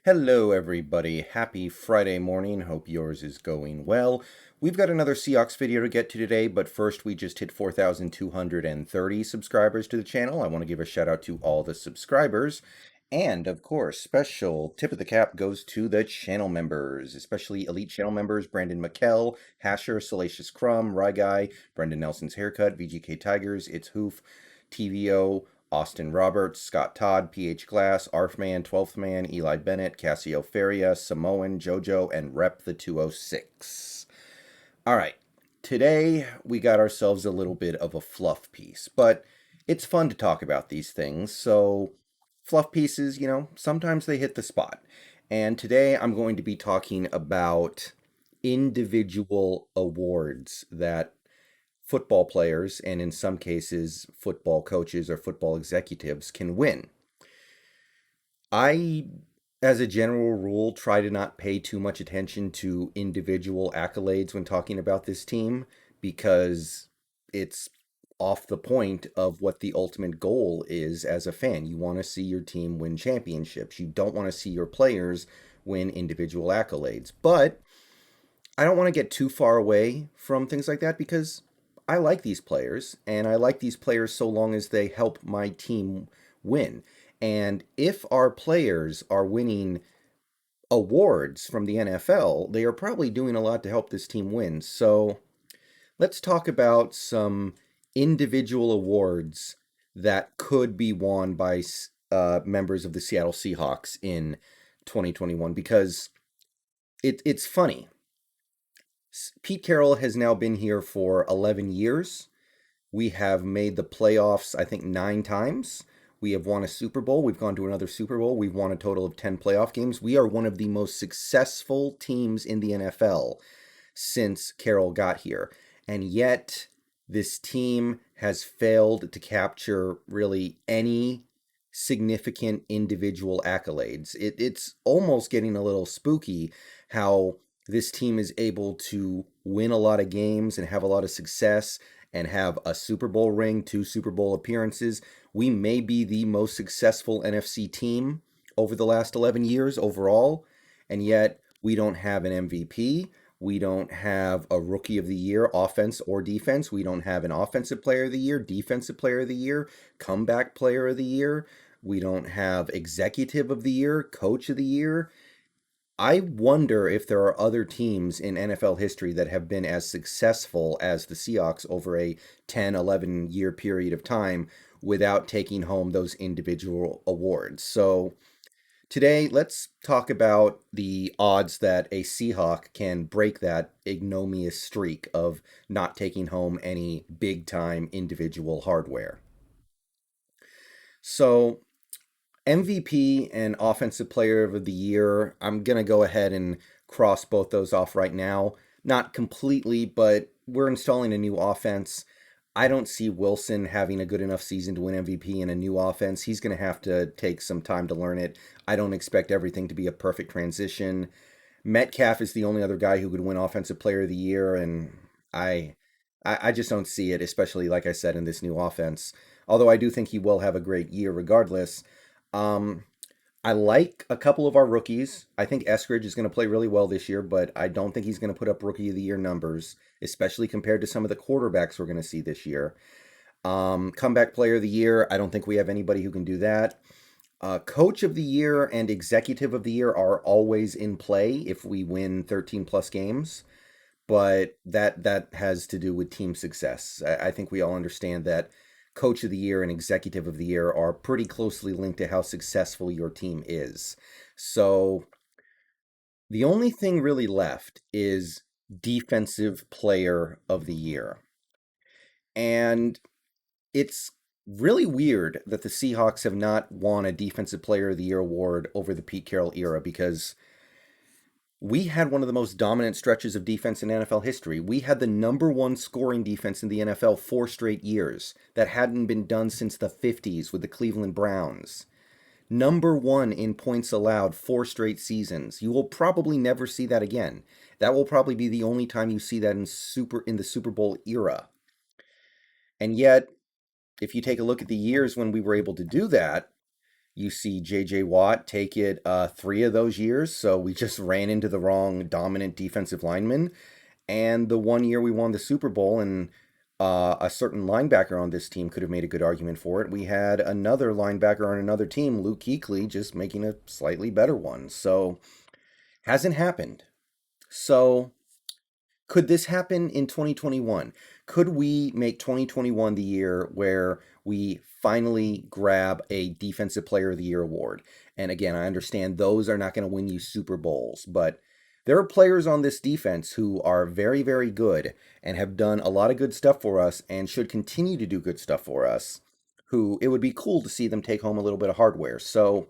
Hello, everybody. Happy Friday morning. Hope yours is going well. We've got another Seahawks video to get to today, but first we just hit 4,230 subscribers to the channel. I want to give a shout out to all the subscribers. And of course, special tip of the cap goes to the channel members, especially elite channel members Brendon, Mikel, Hasher, Salacious Crumb, Rye Guy, Brendan Nelson's Haircut, VGK Tigers, It's Hoof, TVO, Austin Roberts, Scott Todd, PH Glass, Arfman, 12th Man, Eli Bennett, Cassio Feria, Samoan, JoJo, and Rep the 206. All right, today we got ourselves a little bit of a fluff piece, but it's fun to talk about these things. So, fluff pieces, sometimes they hit the spot. And today I'm going to be talking about individual awards that football players and in some cases football coaches or football executives can win. I, as a general rule, try to not pay too much attention to individual accolades when talking about this team because it's off the point of what the ultimate goal is as a fan. You want to see your team win championships. You don't want to see your players win individual accolades. But I don't want to get too far away from things like that because I like these players, and I like these players so long as they help my team win. And if our players are winning awards from the NFL, they are probably doing a lot to help this team win. So let's talk about some individual awards that could be won by members of the Seattle Seahawks in 2021 because it's funny. Pete Carroll has now been here for 11 years. We have made the playoffs, I think, 9 times. We have won a Super Bowl. We've gone to another Super Bowl. We've won a total of 10 playoff games. We are one of the most successful teams in the NFL since Carroll got here. And yet, this team has failed to capture really any significant individual accolades. It's almost getting a little spooky how this team is able to win a lot of games and have a lot of success and have a Super Bowl ring, 2 Super Bowl appearances. We may be the most successful NFC team over the last 11 years overall, and yet we don't have an MVP. We don't have a Rookie of the Year, offense or defense. We don't have an Offensive Player of the Year, Defensive Player of the Year, Comeback Player of the Year. We don't have Executive of the Year, Coach of the Year. I wonder if there are other teams in NFL history that have been as successful as the Seahawks over a 10, 11 year period of time without taking home those individual awards. So today, let's talk about the odds that a Seahawk can break that ignominious streak of not taking home any big time individual hardware. So MVP and Offensive Player of the Year, I'm going to go ahead and cross both those off right now. Not completely, but we're installing a new offense. I don't see Wilson having a good enough season to win MVP in a new offense. He's going to have to take some time to learn it. I don't expect everything to be a perfect transition. Metcalf is the only other guy who could win Offensive Player of the Year, and I, I just don't see it, especially like I said in this new offense. Although I do think he will have a great year regardless. Um, I like a couple of our rookies. I think Eskridge is going to play really well this year, but I don't think he's going to put up Rookie of the Year numbers, especially compared to some of the quarterbacks we're going to see this year. Comeback Player of the Year, I don't think we have anybody who can do that. Coach of the Year and Executive of the Year are always in play if we win 13 plus games, but that has to do with team success. I think we all understand that Coach of the Year and Executive of the Year are pretty closely linked to how successful your team is. So the only thing really left is Defensive Player of the Year. And it's really weird that the Seahawks have not won a Defensive Player of the Year award over the Pete Carroll era because we had one of the most dominant stretches of defense in NFL history. We had the number one scoring defense in the NFL 4 straight years. That hadn't been done since the 50s with the Cleveland Browns. Number one in points allowed 4 straight seasons. You will probably never see that again. That will probably be the only time you see that in the Super Bowl era. And yet, if you take a look at the years when we were able to do that, You see J.J. Watt take it 3 of those years, so we just ran into the wrong dominant defensive lineman. And the one year we won the Super Bowl, and a certain linebacker on this team could have made a good argument for it. We had another linebacker on another team, Luke Kuechly, just making a slightly better one. So hasn't happened. So could this happen in 2021? Could we make 2021 the year where we finally grab a Defensive Player of the Year award? And again, I understand those are not going to win you Super Bowls, but there are players on this defense who are very, very good and have done a lot of good stuff for us and should continue to do good stuff for us, who it would be cool to see them take home a little bit of hardware. So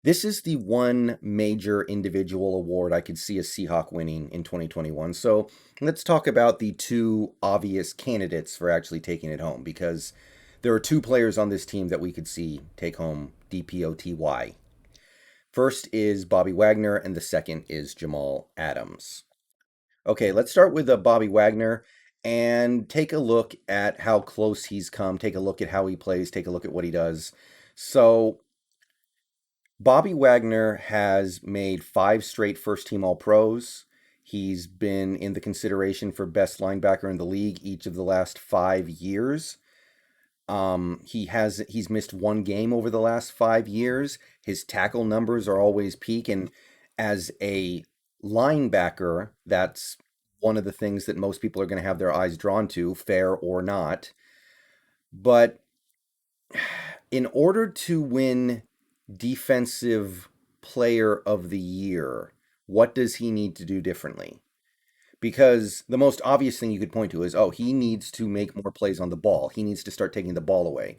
this is the one major individual award I could see a Seahawk winning in 2021. So let's talk about the two obvious candidates for actually taking it home, because there are two players on this team that we could see take home DPOTY. First is Bobby Wagner, and the second is Jamal Adams. Okay, let's start with Bobby Wagner and take a look at how close he's come. Take a look at how he plays. Take a look at what he does. So Bobby Wagner has made 5 straight first team All Pros. He's been in the consideration for best linebacker in the league each of the last 5 years. He's missed one game over the last 5 years. His tackle numbers are always peak, and as a linebacker, that's one of the things that most people are going to have their eyes drawn to, fair or not. But in order to win Defensive Player of the Year, what does he need to do differently? Because the most obvious thing you could point to is, oh, he needs to make more plays on the ball. He needs to start taking the ball away.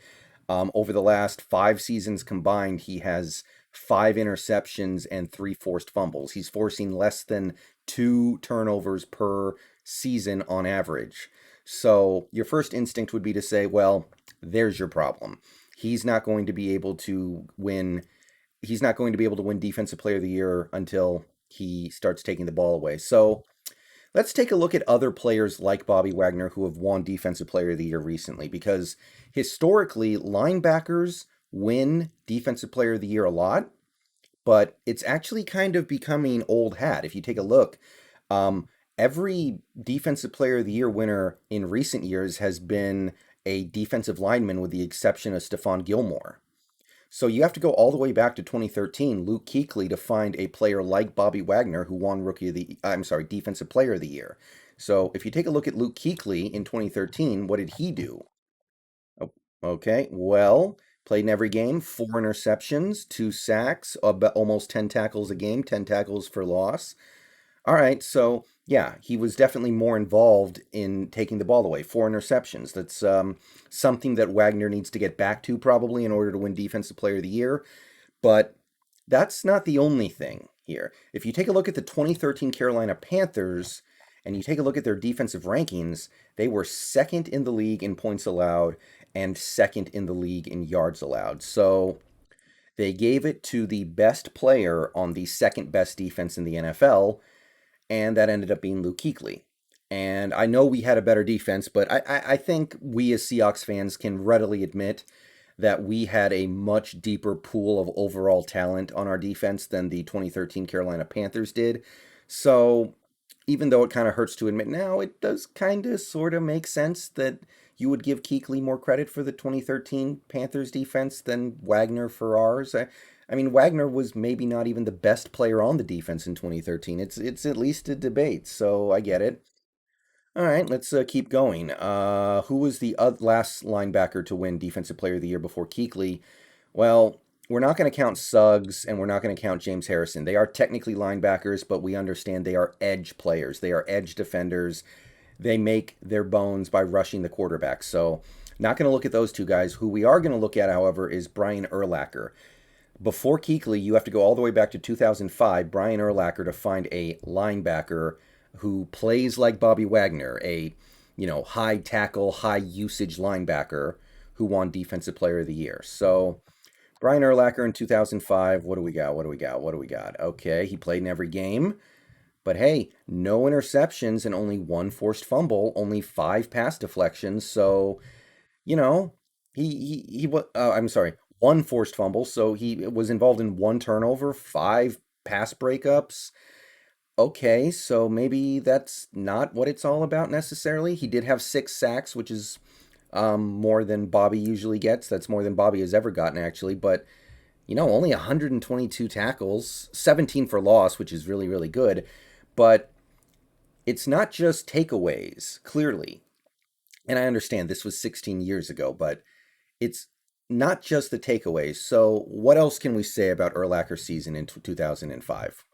Over the last 5 seasons combined, he has 5 interceptions and 3 forced fumbles. He's forcing less than 2 turnovers per season on average. So your first instinct would be to say, well, there's your problem. He's not going to be able to win. He's not going to be able to win Defensive Player of the Year until he starts taking the ball away. So let's take a look at other players like Bobby Wagner who have won Defensive Player of the Year recently, because historically, linebackers win Defensive Player of the Year a lot, but it's actually kind of becoming old hat. If you take a look, um, every Defensive Player of the Year winner in recent years has been a defensive lineman, with the exception of Stephon Gilmore. So you have to go all the way back to 2013, Luke Kuechly, to find a player like Bobby Wagner who won Defensive Player of the Year. So if you take a look at Luke Kuechly in 2013, what did he do? Oh, okay, well, played in every game, 4 interceptions, 2 sacks, almost 10 tackles a game, 10 tackles for loss. All right, so yeah, he was definitely more involved in taking the ball away. 4 interceptions. That's something that Wagner needs to get back to probably in order to win Defensive Player of the Year. But that's not the only thing here. If you take a look at the 2013 Carolina Panthers and you take a look at their defensive rankings, they were second in the league in points allowed and second in the league in yards allowed. So they gave it to the best player on the second best defense in the NFL, and that ended up being Luke Kuechly. And I know we had a better defense, but I think we as Seahawks fans can readily admit that we had a much deeper pool of overall talent on our defense than the 2013 Carolina Panthers did. So even though it kind of hurts to admit now, it does kind of sort of make sense that you would give Kuechly more credit for the 2013 Panthers defense than Wagner for ours. I mean, Wagner was maybe not even the best player on the defense in 2013. It's at least a debate, so I get it. All right, let's keep going. Who was the last linebacker to win Defensive Player of the Year before Kuechly? Well, we're not going to count Suggs, and we're not going to count James Harrison. They are technically linebackers, but we understand they are edge players. They are edge defenders. They make their bones by rushing the quarterback. So, not going to look at those two guys. Who we are going to look at, however, is Brian Urlacher. Before Kuechly, you have to go all the way back to 2005, Brian Urlacher, to find a linebacker who plays like Bobby Wagner, a high tackle, high usage linebacker who won Defensive Player of the Year. So Brian Urlacher in 2005. What do we got? What do we got? What do we got? Okay, he played in every game, but hey, no interceptions and only 1 forced fumble, only 5 pass deflections. So you know, I'm sorry, one forced fumble. So he was involved in one turnover, five pass breakups. Okay, so maybe that's not what it's all about necessarily. He did have six sacks, which is more than Bobby usually gets. That's more than Bobby has ever gotten, actually. But, only 122 tackles, 17 for loss, which is really, really good. But it's not just takeaways, clearly. And I understand this was 16 years ago, but it's not just the takeaways. So, what else can we say about Urlacher's season in 2005?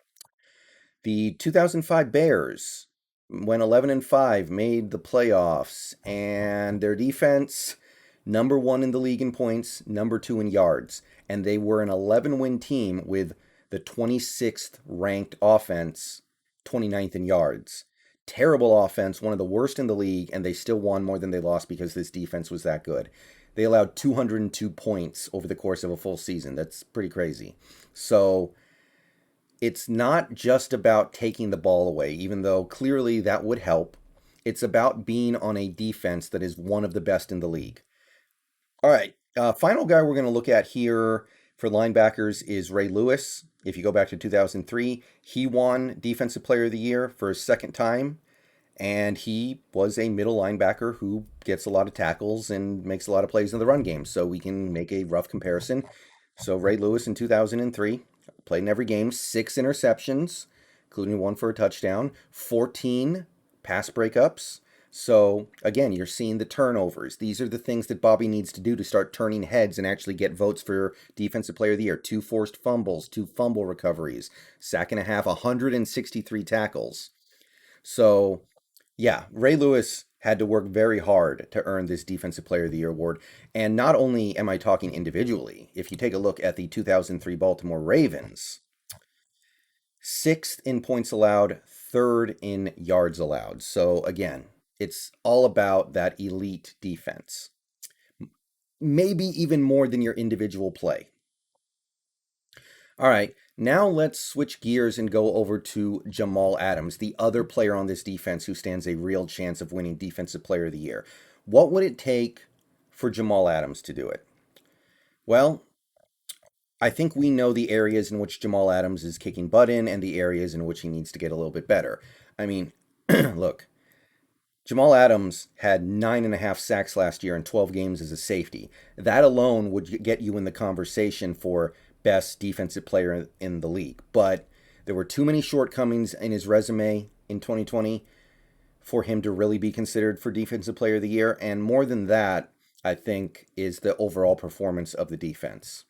The 2005 Bears went 11-5, made the playoffs, and their defense number 1 in the league in points, number 2 in yards, and they were an 11-win team with the 26th ranked offense, 29th in yards. Terrible offense, one of the worst in the league, and they still won more than they lost because this defense was that good. They allowed 202 points over the course of a full season. That's pretty crazy. So, it's not just about taking the ball away, even though clearly that would help. It's about being on a defense that is one of the best in the league. All right. Final guy we're going to look at here for linebackers is Ray Lewis. If you go back to 2003, he won Defensive Player of the Year for his second time. And he was a middle linebacker who gets a lot of tackles and makes a lot of plays in the run game. So we can make a rough comparison. So Ray Lewis in 2003 played in every game, 6 interceptions, including one for a touchdown, 14 pass breakups. So again, you're seeing the turnovers. These are the things that Bobby needs to do to start turning heads and actually get votes for Defensive Player of the Year. 2 forced fumbles, 2 fumble recoveries, sack and a half, 163 tackles. So yeah, Ray Lewis had to work very hard to earn this Defensive Player of the Year award. And not only am I talking individually, if you take a look at the 2003 Baltimore Ravens, sixth in points allowed, third in yards allowed. So again, it's all about that elite defense. Maybe even more than your individual play. All right, now let's switch gears and go over to Jamal Adams, the other player on this defense who stands a real chance of winning Defensive Player of the Year. What would it take for Jamal Adams to do it? Well, I think we know the areas in which Jamal Adams is kicking butt in and the areas in which he needs to get a little bit better. I mean, look, Jamal Adams had 9.5 sacks last year in 12 games as a safety. That alone would get you in the conversation for best defensive player in the league. But there were too many shortcomings in his resume in 2020 for him to really be considered for Defensive Player of the Year. And more than that, I think, is the overall performance of the defense.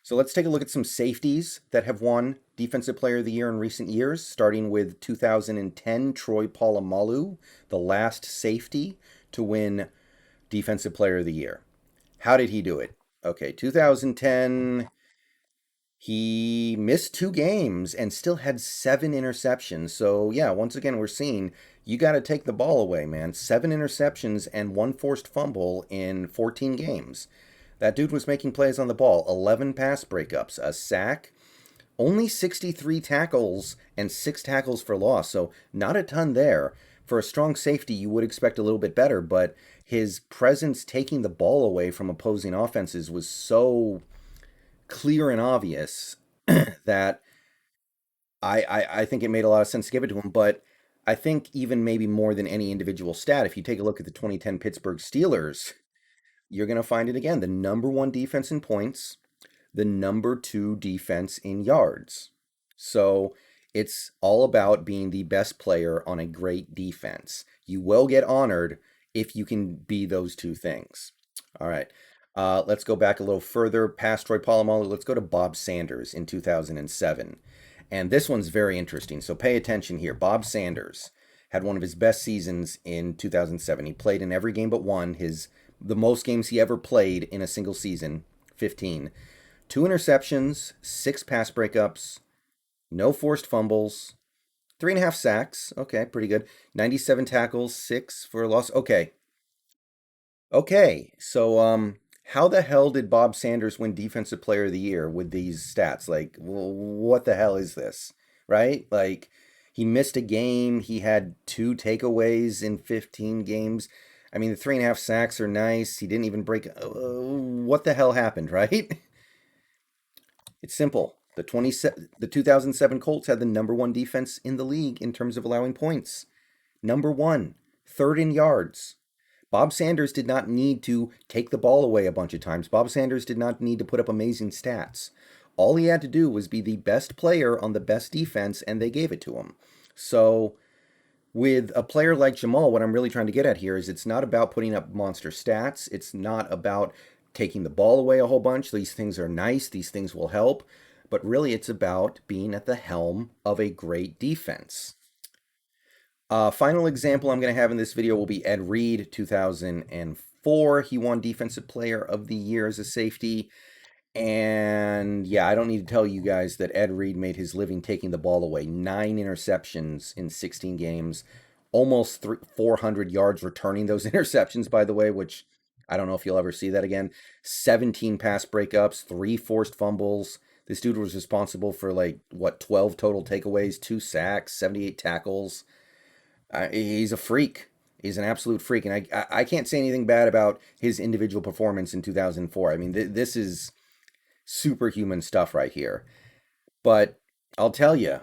So let's take a look at some safeties that have won Defensive Player of the Year in recent years, starting with 2010 Troy Polamalu, the last safety to win Defensive Player of the Year. How did he do it? Okay, 2010, he missed 2 games and still had 7 interceptions. So, yeah, once again, we're seeing you got to take the ball away, man. 7 interceptions and 1 forced fumble in 14 games. That dude was making plays on the ball, 11 pass breakups, a sack, only 63 tackles, and 6 tackles for loss. So, not a ton there. For a strong safety, you would expect a little bit better, but his presence taking the ball away from opposing offenses was so clear and obvious that I think it made a lot of sense to give it to him. But I think even maybe more than any individual stat, if you take a look at the 2010 Pittsburgh Steelers, you're going to find it again. The number 1 defense in points, the number 2 defense in yards. So it's all about being the best player on a great defense. You will get honored if you can be those 2 things. All right. Let's go back a little further past Troy Polamalu. Let's go to Bob Sanders in 2007. And this one's very interesting. So pay attention here. Bob Sanders had one of his best seasons in 2007. He played in every game but one. The most games he ever played in a single season, 15. 2 interceptions, 6 pass breakups, no forced fumbles, 3.5 sacks. Okay, pretty good. 97 tackles, 6 for a loss. Okay. So, how the hell did Bob Sanders win Defensive Player of the Year with these stats? Like, what the hell is this? Right? Like, he missed a game. He had 2 takeaways in 15 games. I mean, the 3.5 sacks are nice. He didn't even break. What the hell happened, right? It's simple. The 2007 Colts had the number one defense in the league in terms of allowing points. Number one, third in yards. Bob Sanders did not need to take the ball away a bunch of times. Bob Sanders did not need to put up amazing stats. All he had to do was be the best player on the best defense, and they gave it to him. So, with a player like Jamal, what I'm really trying to get at here is it's not about putting up monster stats. It's not about taking the ball away a whole bunch. These things are nice, these things will help. But really, it's about being at the helm of a great defense. Final example I'm going to have in this video will be Ed Reed, 2004. He won Defensive Player of the Year as a safety. And yeah, I don't need to tell you guys that Ed Reed made his living taking the ball away. 9 interceptions in 16 games, almost 400 yards returning those interceptions, by the way, which I don't know if you'll ever see that again. 17 pass breakups, 3 forced fumbles. This dude was responsible for 12 total takeaways, 2 sacks, 78 tackles. He's a freak. He's an absolute freak. And I can't say anything bad about his individual performance in 2004. I mean, this is superhuman stuff right here. But I'll tell you,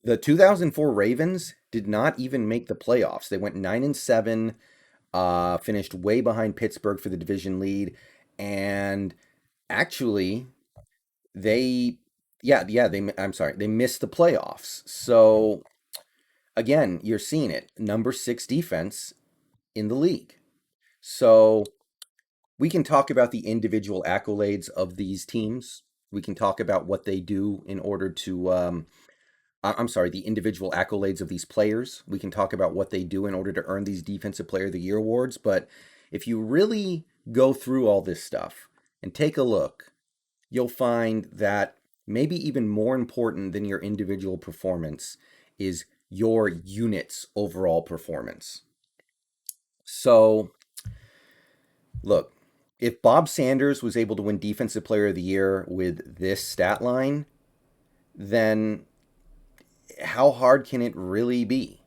the 2004 Ravens did not even make the playoffs. They went 9-7, finished way behind Pittsburgh for the division lead, and actually they missed the playoffs. So again, you're seeing it. Number 6 defense in the league. So we can talk about the individual accolades of these teams. We can talk about what they do in order to, the individual accolades of these players. We can talk about what they do in order to earn these Defensive Player of the Year awards. But if you really go through all this stuff and take a look, you'll find that maybe even more important than your individual performance is your unit's overall performance. So, look, if Bob Sanders was able to win Defensive Player of the Year with this stat line, then how hard can it really be?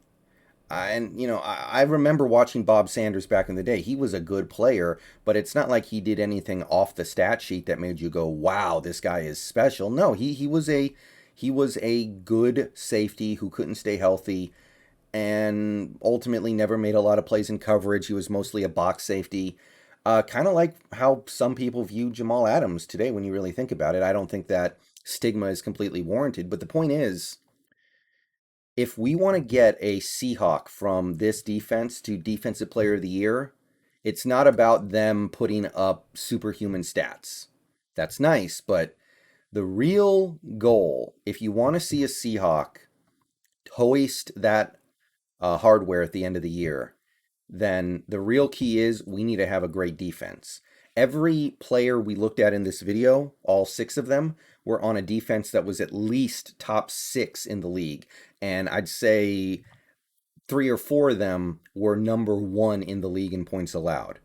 I remember watching Bob Sanders back in the day. He was a good player, but it's not like he did anything off the stat sheet that made you go, "Wow, this guy is special." No, he was a good safety who couldn't stay healthy and ultimately never made a lot of plays in coverage. He was mostly a box safety. Kind of like how some people view Jamal Adams today when you really think about it. I don't think that stigma is completely warranted, but the point is, if we want to get a Seahawk from this defense to Defensive Player of the Year, it's not about them putting up superhuman stats. That's nice, but the real goal, if you want to see a Seahawk hoist that hardware at the end of the year, then the real key is we need to have a great defense. Every player we looked at in this video, all 6 of them, were on a defense that was at least top 6 in the league. And I'd say 3 or 4 of them were number 1 in the league in points allowed.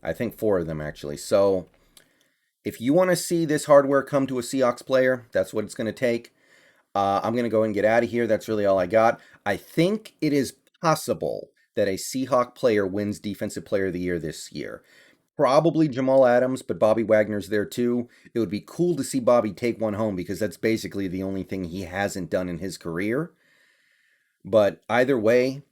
I think 4 of them, actually. So if you want to see this hardware come to a Seahawks player, that's what it's going to take. I'm going to go and get out of here. That's really all I got. I think it is possible that a Seahawk player wins Defensive Player of the Year this year. Probably Jamal Adams, but Bobby Wagner's there too. It would be cool to see Bobby take one home because that's basically the only thing he hasn't done in his career. But either way,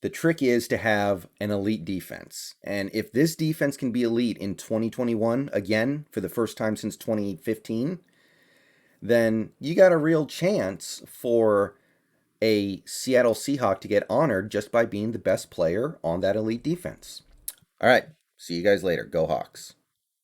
the trick is to have an elite defense. And if this defense can be elite in 2021, again, for the first time since 2015, then you got a real chance for a Seattle Seahawk to get honored just by being the best player on that elite defense. All right, see you guys later. Go Hawks.